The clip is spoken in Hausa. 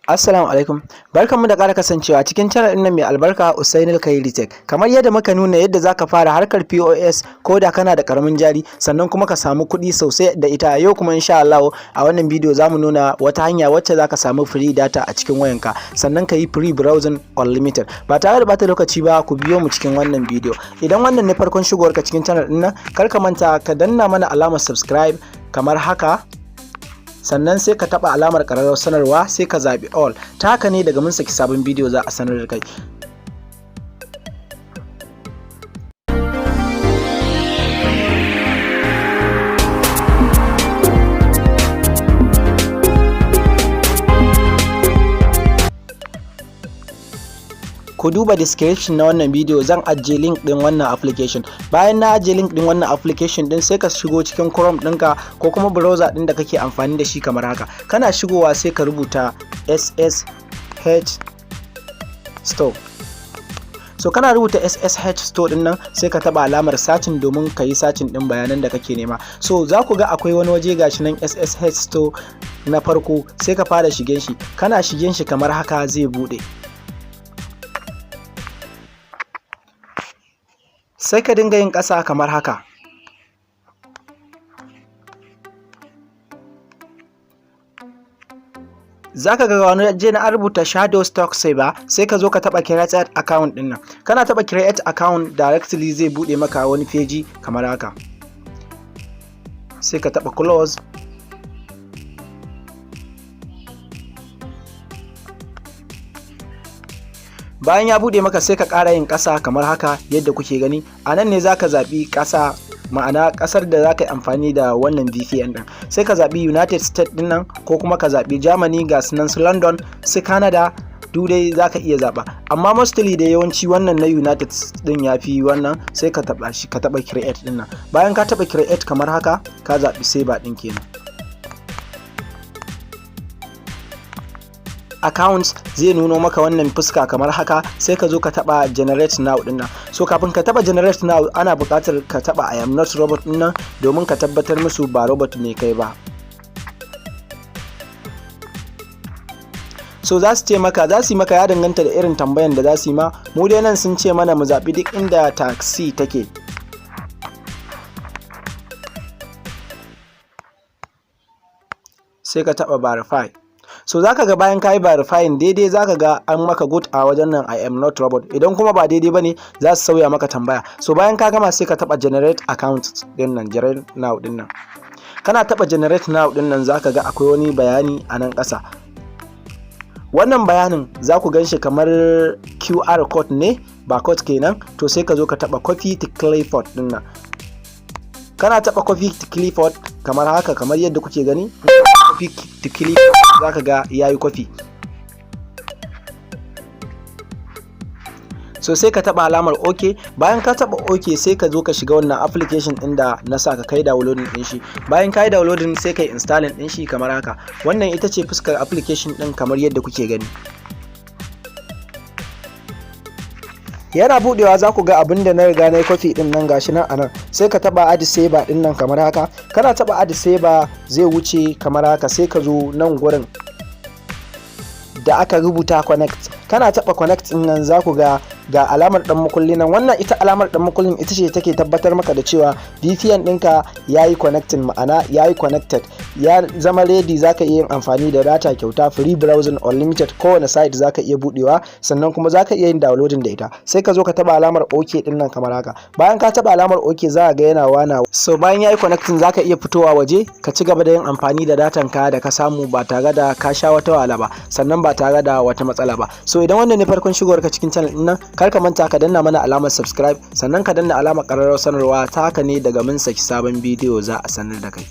Assalamu alaikum, barkanmu da ƙara kasancewa cikin channel ɗin nan mai albarka Usainul Khairi Tech. Kamar yadda muka nuna yadda zaka fara harkar POS ko da kana da ƙaramin jari sannan kuma ka samu kuɗi sosai da ita. Yau kuma insha Allah a wannan bidiyo zamu nuna wata hanya wacce zaka samu free data a cikin wayanka sannan ka yi free browsing unlimited. Ba tare da bata lokaci ba, ku biyo mu cikin wannan bidiyo. Idan wannan ne farkon shigowarka cikin channel ɗin nan, kar ka manta ka danna mana alamar subscribe kamar haka. Sannan sai ka taba alamar ƙararrawar sanarwa sai ka zaɓi all. Ta haka ne daga mun saki sabon bidiyo za a sanar da kai. Ku duba description na wannan bidiyo, zan ajiye link din wannan application. Bayan na ajiye link din wannan application din, sai ka shigo cikin Chrome ɗinka ko kuma browser ɗin da kake amfani da shi kamar haka. Kana shigowa sai ka rubuta SSH Store. So kana rubuta SSH Store din nan sai ka taba alamar searching domin ka yi searching din bayanan da kake nema. So za ku ga akwai wani waje gashi nan SSH Store na farko, sai ka fara shigen shi. Kana shigen shi kamar haka zai bude. Sai ka dinga yin ƙasa kamar haka. Zaka ga wani waje na rubuta Shadow Stock Saver, sai ka zo ka taba create account din nan. Kana taba create account, directly zai bude maka wani page kamar haka. Sai ka taba close. Bayan ya bude maka sai ka ƙara yin ƙasa kamar haka yadda kuke gani. A nan ne zaka zaɓi ƙasa, ma'ana ƙasar da zaka yi amfani da wannan VPN ɗin. Sai ka zaɓi United States ɗin nan ko kuma ka zaɓi Germany, ga sunan su London, su Canada, duk dai zaka iya zaɓa. Amma mostly da yawanci wannan na United ɗin ya fi wannan, sai ka taɓa shi, ka taɓa create ɗin nan. Bayan ka taɓa create kamar haka, ka zaɓi saver ɗin kenan. Accounts zai nuno maka wannan fuska kamar haka, sai ka zo ka taba generate now din nan. So kafin ka taba generate now, ana buƙatar ka taba I am not robot din nan domin ka tabbatar musu ba robot ne kai ba. So za su ce maka, za su yi maka, ya danganta da irin tambayan da za su yi ma. Mu dai nan sun ce mana mu zaɓi duk inda taxi take. Sai ka taba verify. So zaka ga bayan ka yi verifying daidai, zaka ga an maka good a wajen nan I am not robot. Idan kuma ba daidai bane, za su sauya maka tambaya. So bayan ka gama sai ka taba generate account din nan, generate now din nan. Kana taba generate now din nan, zaka ga akwai wani bayani a nan ƙasa. Wannan bayanin za ku ganshi kamar QR code ne, ba code kenan. To sai ka zo ka taba copy to clipboard din nan. Kana taba copy to clipboard kamar haka, kamar yadda kuke gani. Copy to clipboard, zaka ga yayi copy. So sai ka taba alamar OK. Bayan ka taba OK, sai ka zo ka shiga wannan application din da na saka kai downloading din shi. Bayan kai downloading sai kai installing din shi kamar haka. Wannan ita ce fuskar application din kamar yadda kuke gani. Yana budewa za ku ga abin da na riga na yi copy din nan gashi nan anan. Sai ka taba add saver din nan kamar haka. Kana taba add saver zai wuce kamar haka, sai ka zo nan gurin da aka rubuta connect. Kana taba connect din nan, za ku ga alamar dan makulli nan. Wannan ita alamar dan makullin ita ce take tabbatar maka da cewa VPN ɗinka yayi connecting, ma'ana yayi connected, ya zama ready. Zaka iya yin amfani da data kyauta, free browsing unlimited, kowane site zaka iya budewa, sannan kuma zaka iya yin downloading da ita. Sai ka zo ka taba alamar OK din nan kamar haka. Bayan ka taba alamar OK, za ka ga yana wana. So bayan yayi connecting, zaka iya fitowa waje ka ci gaba da yin amfani da datan ka da ka samu ba tare da ka sha wata wahala ba, sannan ba tare da wata matsala ba. So idan wannan ne farkon shigowarka cikin channel din nan, kar ka manta ka danna mana alamar subscribe, sannan ka danna alamar ƙararrawar sanarwa. Ta haka ne daga mun saki sabon bidiyo za a sanar da kai.